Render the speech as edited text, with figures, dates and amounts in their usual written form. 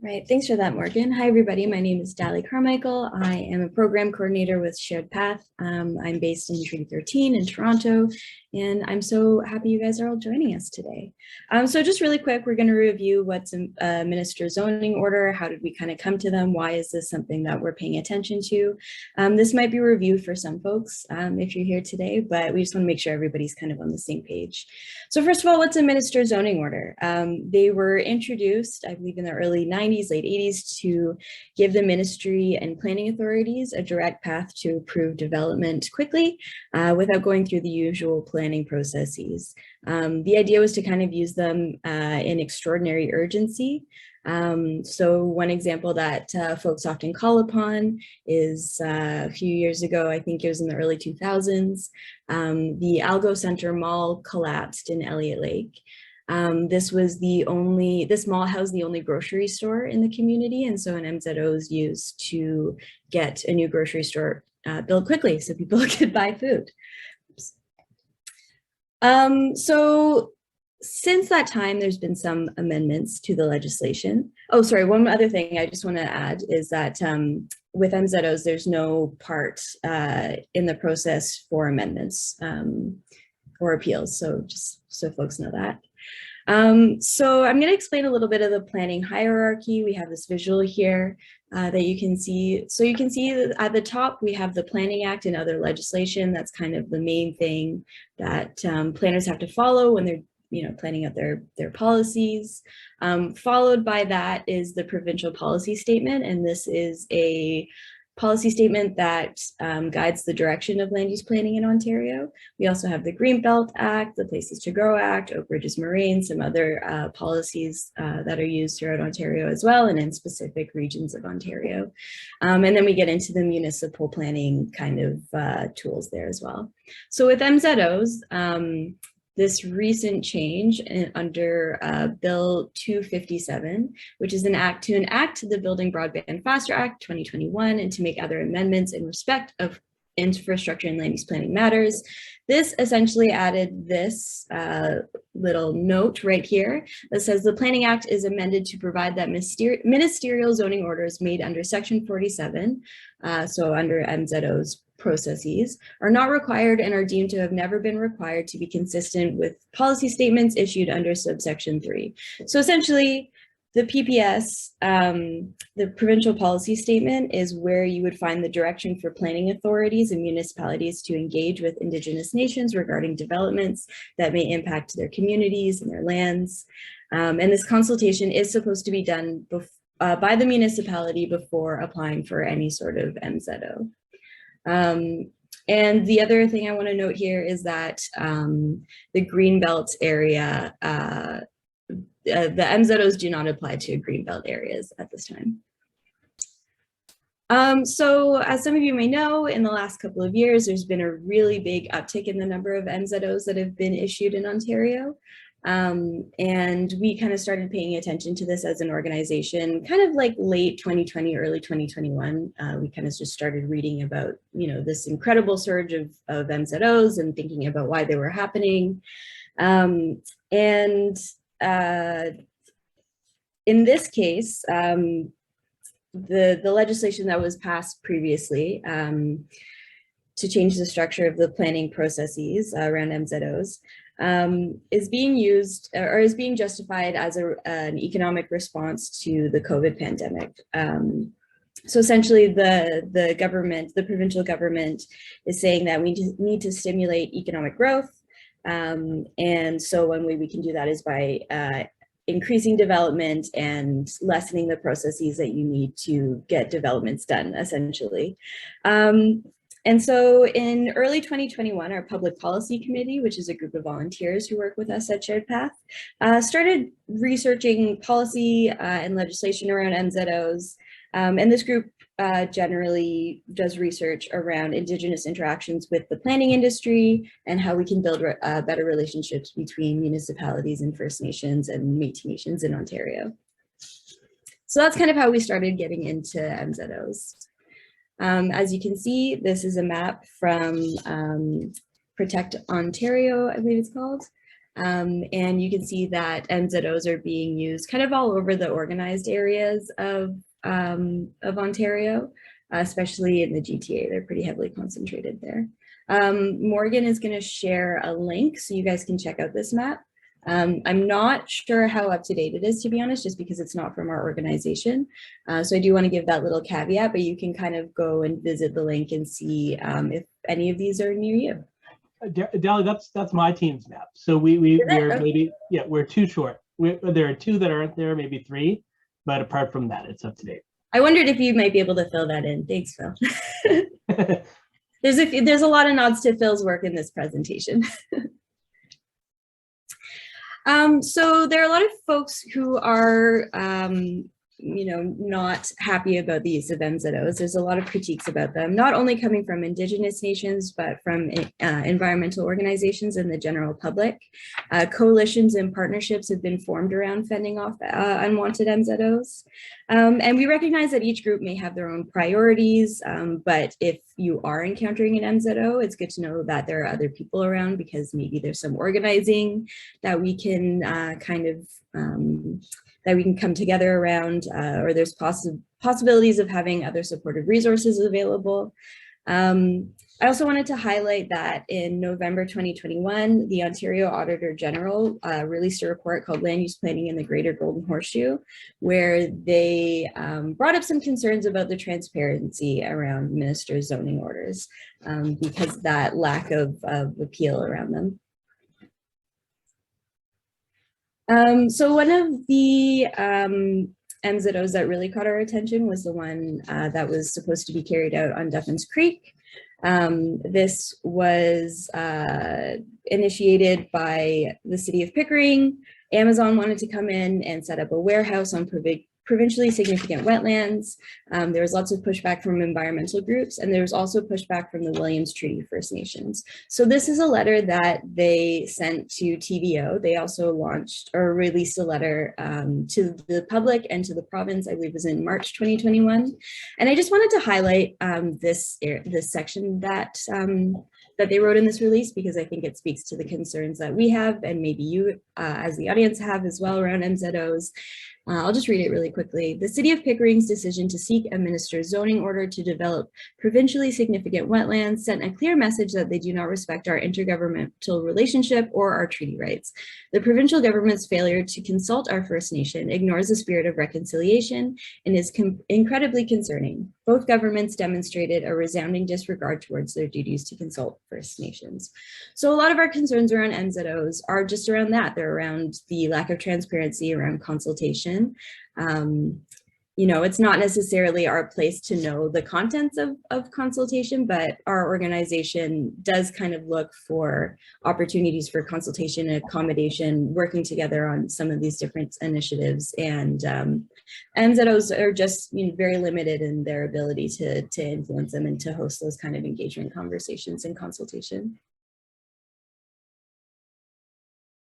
Right, thanks for that, Morgan. Hi, everybody. My name is Dally Carmichael. I am a program coordinator with Shared Path. I'm based in Treaty 13 in Toronto, and I'm so happy you guys are all joining us today. So just really quick, we're going to review what's a minister's zoning order. How did we kind of come to them? Why is this something that we're paying attention to? This might be review for some folks if you're here today, but we just want to make sure everybody's kind of on the same page. So first of all, what's a minister's zoning order? They were introduced, I believe, in the early 90s, late 80s, to give the ministry and planning authorities a direct path to approve development quickly without going through the usual planning processes. The idea was to kind of use them in extraordinary urgency. So one example that folks often call upon is a few years ago, I think it was in the early 2000s, the Algo Center Mall collapsed in Elliott Lake. This mall housed the only grocery store in the community, and so an MZO was used to get a new grocery store built quickly so people could buy food. So since that time, there's been some amendments to the legislation. Oh, sorry, one other thing I just want to add is that with MZOs, there's no part in the process for amendments or appeals, so just so folks know that. So I'm going to explain a little bit of the planning hierarchy. We have this visual here that you can see. So you can see that at the top, we have the Planning Act and other legislation. That's kind of the main thing that planners have to follow when they're planning out their policies. Followed by that is the provincial policy statement, and this is a policy statement that guides the direction of land use planning in Ontario. We also have the Greenbelt Act, the Places to Grow Act, Oak Ridges Moraine, some other policies that are used throughout Ontario as well, and in specific regions of Ontario. And then we get into the municipal planning kind of tools there as well. So with MZOs, this recent change under Bill 257, which is an act to enact the Building Broadband Faster Act 2021 and to make other amendments in respect of infrastructure and land use planning matters. This essentially added this little note right here that says the Planning Act is amended to provide that ministerial zoning orders made under Section 47, so under MZO's processes, are not required and are deemed to have never been required to be consistent with policy statements issued under subsection 3. So essentially, the PPS, the provincial policy statement, is where you would find the direction for planning authorities and municipalities to engage with Indigenous nations regarding developments that may impact their communities and their lands. And this consultation is supposed to be done by the municipality before applying for any sort of MZO. And the other thing I want to note here is that the Greenbelt area, the MZOs do not apply to Greenbelt areas at this time. So as some of you may know, in the last couple of years, there's been a really big uptick in the number of MZOs that have been issued in Ontario. And we kind of started paying attention to this as an organization, kind of like late 2020, early 2021. We kind of just started reading about, this incredible surge of MZOs and thinking about why they were happening. In this case, the legislation that was passed previously to change the structure of the planning processes around MZOs is being used or is being justified as an economic response to the COVID pandemic. So essentially the government, the provincial government, is saying that we need to stimulate economic growth. And so one way we can do that is by increasing development and lessening the processes that you need to get developments done, essentially. And so in early 2021, our Public Policy Committee, which is a group of volunteers who work with us at Shared Path, started researching policy and legislation around MZOs. And this group generally does research around Indigenous interactions with the planning industry and how we can build better relationships between municipalities and First Nations and Métis Nations in Ontario. So that's kind of how we started getting into MZOs. As you can see, this is a map from Protect Ontario, I believe it's called. And you can see that MZOs are being used kind of all over the organized areas of Ontario, especially in the GTA. They're pretty heavily concentrated there. Morgan is going to share a link so you guys can check out this map. I'm not sure how up to date it is, to be honest, just because it's not from our organization. So I do want to give that little caveat, but you can kind of go and visit the link and see if any of these are near you. Dali, that's my team's map. So we're okay. Maybe, yeah, we're too short. There are 2 that aren't there, maybe 3, but apart from that, it's up to date. I wondered if you might be able to fill that in. Thanks, Phil. There's a lot of nods to Phil's work in this presentation. So there are a lot of folks who are, not happy about the use of MZOs. There's a lot of critiques about them, not only coming from Indigenous nations, but from environmental organizations and the general public. Coalitions and partnerships have been formed around fending off unwanted MZOs. And we recognize that each group may have their own priorities, but if you are encountering an MZO, it's good to know that there are other people around, because maybe there's some organizing that we can that we can come together around, or there's possibilities of having other supportive resources available. I also wanted to highlight that in November 2021, the Ontario Auditor General released a report called Land Use Planning in the Greater Golden Horseshoe, where they brought up some concerns about the transparency around ministers' zoning orders because that lack of appeal around them. So one of the MZOs that really caught our attention was the one that was supposed to be carried out on Duffins Creek. This was initiated by the city of Pickering. Amazon wanted to come in and set up a warehouse on provincially significant wetlands. There was lots of pushback from environmental groups, and there was also pushback from the Williams Treaty First Nations. So this is a letter that they sent to TVO. They also launched or released a letter to the public and to the province, I believe it was in March 2021. And I just wanted to highlight this section that they wrote in this release, because I think it speaks to the concerns that we have, and maybe you as the audience have as well, around MZOs. I'll just read it really quickly. The City of Pickering's decision to seek a minister's zoning order to develop provincially significant wetlands sent a clear message that they do not respect our intergovernmental relationship or our treaty rights. The provincial government's failure to consult our First Nation ignores the spirit of reconciliation and is incredibly concerning. Both governments demonstrated a resounding disregard towards their duties to consult First Nations. So a lot of our concerns around MZOs are just around that. They're around the lack of transparency around consultation. It's not necessarily our place to know the contents of consultation, but our organization does kind of look for opportunities for consultation and accommodation, working together on some of these different initiatives. And MZOs are just very limited in their ability to influence them and to host those kind of engagement conversations and consultation.